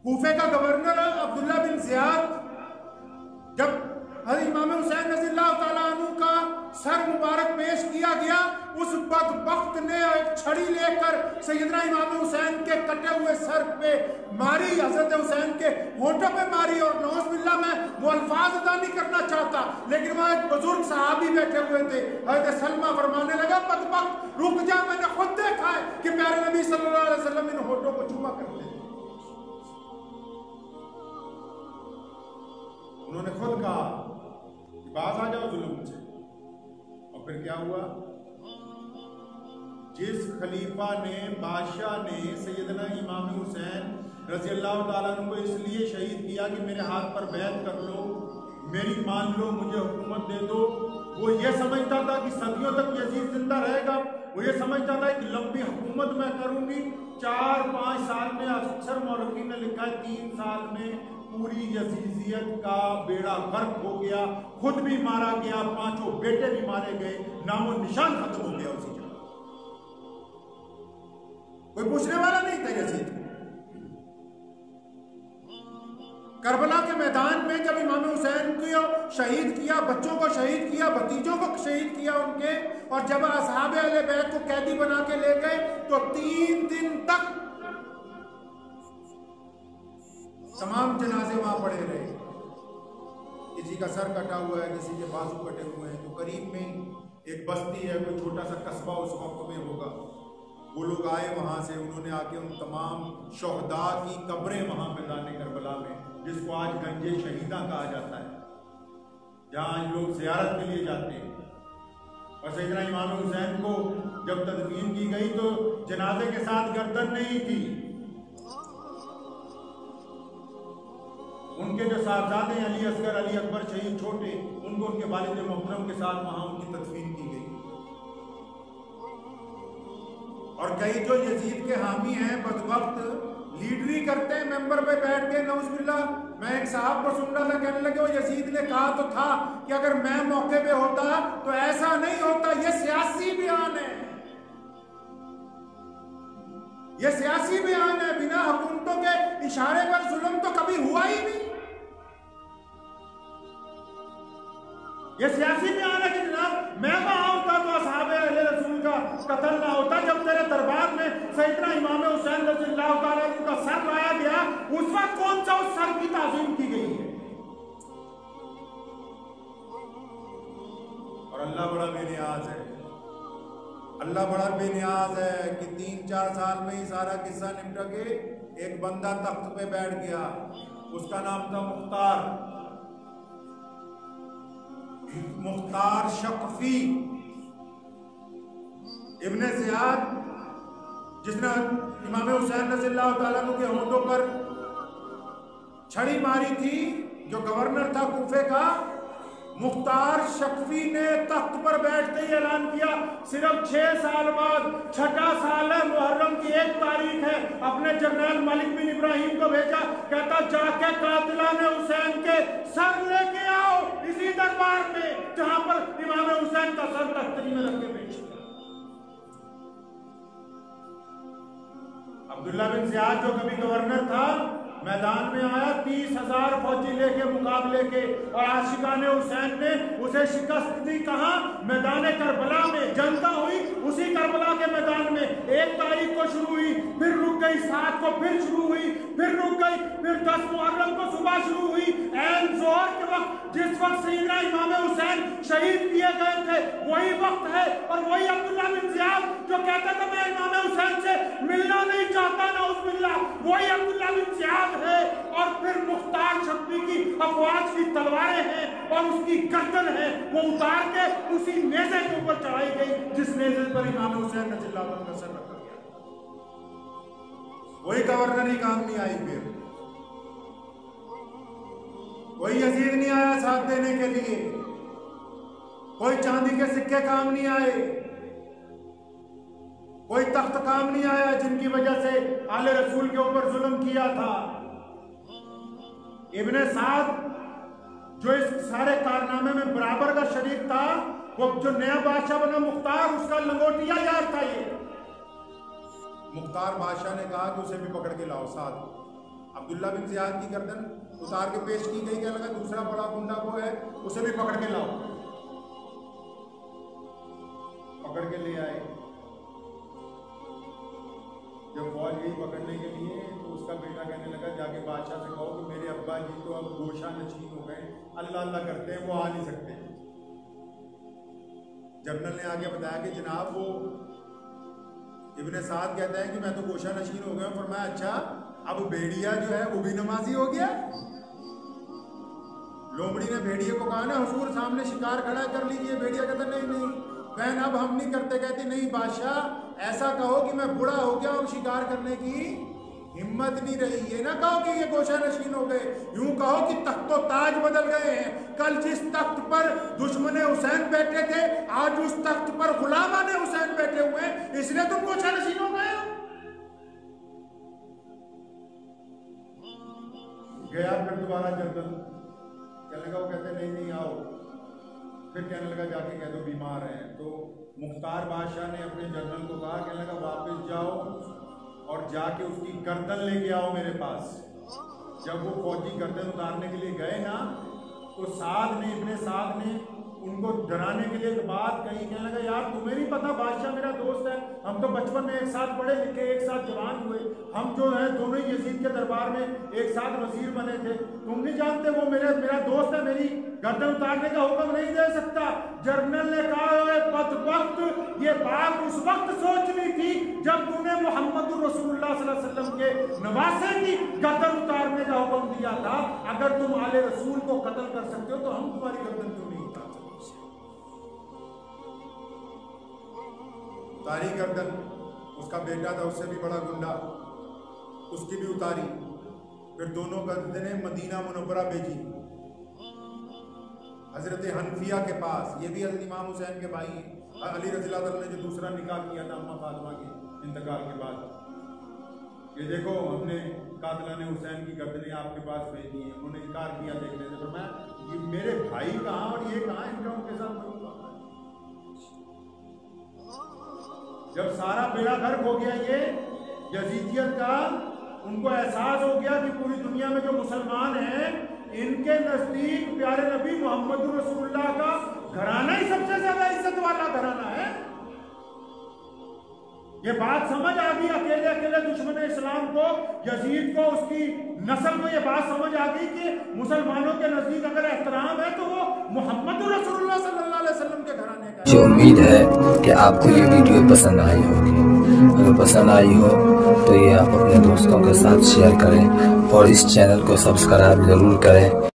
कूफे का गवर्नर अब्दुल्ला बिन ज़ियाद जब हज़रत इमाम हुसैन रज़ियल्लाहु ताला अन्हु का सर मुबारक पेश किया गया, उस बदबख्त ने एक छड़ी लेकर सैयदना इमाम हुसैन के कटे हुए सर पे मारी, हज़रत हुसैन के होठों पे मारी। और नौज़ बिल्लाह में वो अल्फाज अदा नहीं करना चाहता, लेकिन वहाँ एक बुजुर्ग सहाबी बैठे हुए थे, हज़रत सलमा फरमाने लगा, बदबख्त रुक जा, मैंने खुद देखा है कि प्यारे नबी सल्लल्लाहु अलैहि वसल्लम इन होठों को चूमा करते थे। उन्होंने खुद कहा कि बाज आ जाओ जुल्म से। और फिर क्या हुआ? जिस खलीफा ने, बादशाह ने सैयदना इमाम हुसैन रज़ियल्लाहु ताला अन्हु को इसलिए शहीद किया कि मेरे हाथ पर बैत कर लो, मेरी मान लो, मुझे हुकूमत दे दो, वो ये समझता था कि सदियों तक यजीद जिंदा रहेगा। वो ये समझता था कि लंबी हुकूमत मैं करूंगी। 4-5 साल में, अक्सर मौलवी ने लिखा है 3 साल में पूरी यजीदियत का बेड़ा गर्क हो गया, खुद भी मारा गया, 5 बेटे भी मारे गए, नामो निशान खत्म हो गया उसी जगह। कोई पूछने वाला नहीं था यजीद। करबला के मैदान में जब इमाम हुसैन को शहीद किया, बच्चों को शहीद किया, भतीजों को शहीद किया उनके, और जब असहाबे अहले बैत को कैदी बना के ले गए तो 3 दिन तक तमाम जनाजे वहां पड़े रहे। किसी का सर कटा हुआ है, किसी के बाजू कटे हुए हैं। तो करीब में एक बस्ती है, कोई छोटा सा कस्बा उस वक्त में होगा, वो लोग आए वहां से, उन्होंने आके उन तमाम शोहदा की कब्रें वहां मैदान करबला में, जिसको आज गंजे शहीदा कहा जाता है, जहां आज लोग ज़ियारत के लिए जाते हैं। और सैयदना इमाम हुसैन को जब तदफीन की गई तो जनाजे के साथ गर्दन नहीं थी। उनके जो साहबजादे अली असगर, अली अकबर शहीद छोटे, उनको उनके वालिद मोहतरम के साथ वहां उनकी तदफीन की गई। और कई जो यजीद के हामी हैं, बदबख्त लीडरी करते हैं मेंबर पे बैठ के, नौज़ुबिल्लाह। मैं एक साहब को सुन रहा था, कहने लगे वो यजीद ने कहा तो था कि अगर मैं मौके पे होता तो ऐसा नहीं होता। ये सियासी बयान है, ये सियासी बयान है। बिना हुकूमतों के इशारे पर जुल्म तो कभी हुआ ही नहीं। ये सियासी बयान है कि जनाब मैं वहां होता तो असहाबे अहले रसूल का कत्ल ना होता। जब तेरे दरबार में सैयदना इमाम हुसैन रज़ियल्लाहु ताला अन्हु का सर लाया गया, उस वक्त कौन सा उस सर की ताज़ीम की गई है? और अल्लाह बड़ा बेनियाज है, अल्लाह बड़ा बेनियाज है कि 3-4 साल में ही सारा किस्सा निपट के एक बंदा तख्त पे बैठ गया। उसका नाम था मुख्तार शकफी इब्ने ज़ियाद, जिसने इमाम हुसैन रज़ियल्लाहु ताला अन्हु के होठों पर छड़ी मारी थी, जो गवर्नर था कूफे का। मुख्तार शकफी ने तख्त पर बैठते ही ऐलान किया, सिर्फ 6 साल बाद, 6ठा साल है, मुहर्रम की 1 तारीख है, अपने जनरल मलिक बिन इब्राहिम को भेजा, कहता जाके कातिलान हुसैन के सर लेके आओ इसी दरबार में जहां पर इमाम हुसैन का सर तख्तरी में रख के पेश किया। अब्दुल्ला बिन ज़ियाद जो कभी गवर्नर था, मैदान में आया 30,000 फौजी लेके मुकाबले के, और आशिकाने हुसैन ने उसे शिकस्त दी। कहां? मैदान करबला में। जनता हुई उसी करबला के मैदान में। 1 तारीख को शुरू हुई, फिर रुक गई, 7 को फिर शुरू हुई, फिर रुक गई, फिर 10 मुहर्रम को सुबह शुरू हुई। ऐन जोहर के वक्त, जिस वक्त सैयदना इमाम हुसैन शहीद किए गए थे, वही वक्त है। और वही अब्दुल्ला बिन ज़ियाद जो कहता था मैं इमाम हुसैन से मिलना नहीं चाहता, नौज़ुबिल्लाह, वही अब्दुल्ला बिन ज़ियाद है। और फिर मुख्तार शकफी की अफवाज की तलवारें हैं और उसकी गर्दन है, वो उतार के उसी नेज़े के ऊपर चढ़ाई गई जिस नेज़े पर इमाम हुसैन रज़ियल्लाहु अन्हु का सर रखा गया। वही गवर्नरी काम नहीं आई, फिर कोई यजीद नहीं आया साथ देने के लिए, कोई चांदी के सिक्के काम नहीं आए, कोई तख्त काम नहीं आया जिनकी वजह से आले रसूल के ऊपर जुल्म किया था। इब्ने साद जो इस सारे कारनामे में बराबर का शरीक था, वो जो नया बादशाह बना मुख्तार, उसका लंगोटिया यार था ये। मुख्तार बादशाह ने कहा कि उसे भी पकड़ के लाओ साथ। अब्दुल्ला बिन ज़ियाद की गर्दन उतार के पेश की गई। क्या लगा दूसरा बड़ा गुंडा वो है, उसे भी पकड़ के लाओ। पकड़ के ले आए। जब फौज गई पकड़ने के लिए तो उसका बेटा कहने लगा जाके बादशाह से कहो कि मेरे अब्बा जी तो अब गोशा नशीन हो गए, अल्लाह अल्लाह करते हैं, वो आ नहीं सकते। जनरल ने आगे बताया कि जनाब वो इब्ने साद कहता है कि मैं तो गोशा नशीन हो गया। फरमाया अच्छा, अब भेड़िया जो है वो भी नमाजी हो गया। लोमड़ी ने भेड़िए को कहा ना हुजूर सामने शिकार खड़ा कर लीजिए। भेड़िया कहता नहीं नहीं बहन अब हम नहीं करते। कहती नहीं बादशाह ऐसा कहो कि मैं बूढ़ा हो गया और शिकार करने की हिम्मत नहीं रही। ये ना कहो कि ये गोशा नशीन हो गए, यूं कहो कि तख्तो ताज बदल गए हैं। कल जिस तख्त पर दुश्मन हुसैन बैठे थे आज उस तख्त पर गुलामान हुसैन बैठे हुए हैं, इसलिए तुम गोशा नशीन हो गए हो। गया फिर दोबारा जनरल कहने लगा, वो कहते नहीं नहीं आओ। फिर कहने लगा जाके कह दो बीमार हैं। तो मुख्तार बादशाह ने अपने जनरल को कहा, कहने लगा वापस जाओ और जाके उसकी गर्दन लेके आओ मेरे पास। जब वो फौजी गर्दन उतारने के लिए गए ना तो साद ने इब्ने साद ने उनको डराने के लिए एक बात कही। कहने लगा यार तुम्हें नहीं पता बादशाह मेरा दोस्त है, हम तो बचपन में एक साथ पढ़े लिखे एक साथ जवान हुए, हम जो है दोनों ही यजीद के दरबार में एक साथ वजीर बने थे। तुम नहीं जानते वो मेरा दोस्त है, मेरी गर्दन उतारने का हुक्म नहीं दे सकता। जनरल ने कहा बदबख्त ये बात उस वक्त सोचनी थी जब तूने मोहम्मद रसूलुल्लाह सल्लल्लाहु अलैहि वसल्लम के नवासे की गर्दन उतारने का हुक्म दिया था। अगर तुम आले रसूल को कत्ल कर सकते हो तो हम तुम्हारी गर्दन क्यों नहीं उतार सकते। उतारी गर्दन। उसका बेटा था उससे भी बड़ा गुंडा, उसकी भी उतारी। फिर दोनों गर्दनें मदीना मुनव्वरा भेजी हजरत हनफिया के पास। ये भी हजरत इमाम हुसैन के भाई हैं। अली रज़ियल्लाहु अन्हु ने जो दूसरा निकाह किया था अम्मा फातिमा के इंतकाल के बाद, ये देखो हमने कातिलाने हुसैन की गर्दनें आपके पास भेजी हैं। उन्होंने इनकार किया देखने से। तो मैं ये मेरे भाई कहाँ और ये कहाँ, इनका उनके साथ करूँगा। जब सारा बेड़ा गर्क हो गया ये यजीदियत का, उनको एहसास हो गया कि पूरी दुनिया में जो मुसलमान हैं इनके नजदीक प्यारे नबी मोहम्मद रसूलुल्लाह का घराना ही सबसे ज्यादा इज्जत वाला घराना है। ये बात समझ आ गई अकेले अकेले दुश्मन इस्लाम को, यजीद को, उसकी नस्ल को ये बात समझ आ गई कि मुसलमानों के नजदीक अगर एहतराम है तो वो मोहम्मद रसूलुल्लाह सल्लल्लाहु अलैहि वसल्लम के घराने का। जो उम्मीद है कि आपको ये वीडियो पसंद आई होगी। अगर पसंद आई हो तो ये आप अपने दोस्तों के साथ शेयर करें और इस चैनल को सब्सक्राइब जरूर करें।